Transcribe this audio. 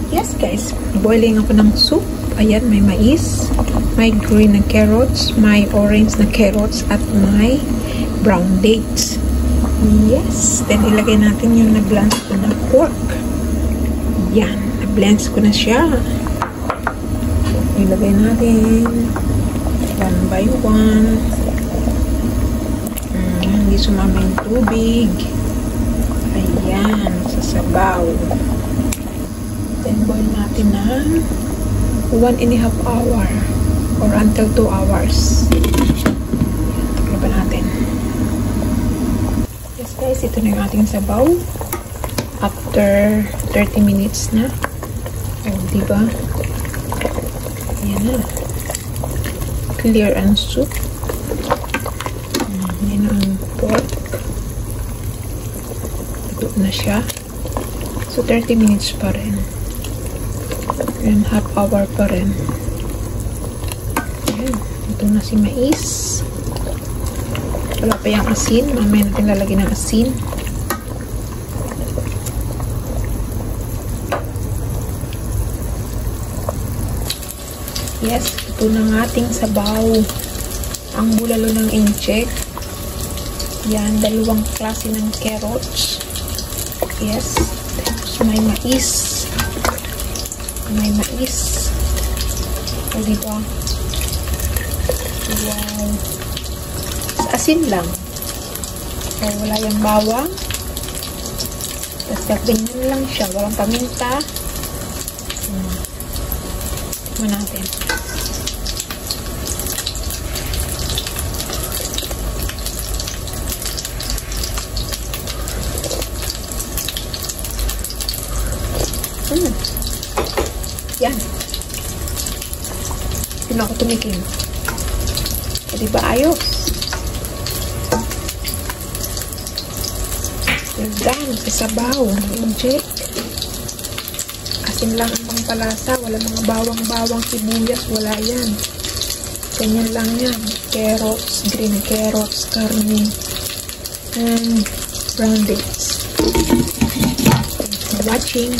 Yes guys, boiling ako ng soup. Ayan, may mais, may green na carrots, may orange na carrots, at may brown dates. Yes, then ilagay natin yung na-blanch ko na pork. Yan, na-blanch ko na siya. Ilagay natin one by one. Hindi sumama yung tubig. Ayan, sasabaw. Then boil natin ng 1.5 hour or until 2 hours. Takliban natin. Yes guys, ito na yung ating sabaw. After 30 minutes na. O, diba? Ayan na. Clear ang soup. Ayan na ang pork. Ito na siya. So, 30 minutes pa rin. And half hour pa rin. Ayan. Ito na si mais. Wala pa yung asin. Mamaya natin lalagyan ng asin. Yes, ito na ng ating sabaw. Ang bulalo ng incheck. Yan, dalawang klase ng carrots. Yes. Tapos may mais. May mais. O, diba? Wow. Asin lang. O, wala yung bawang. Tapos ganyan lang siya. Walang paminta. Tignan natin. Yan. Hindi ako tumikim. O, diba ayos? Well done. Isabaw. Inject. Asin lang ang pangpalasa. Wala mga bawang-bawang sibuyas. Wala yan. Ganyan lang yan. Carrots, green carrots, karne, and brown dates. Thanks for watching.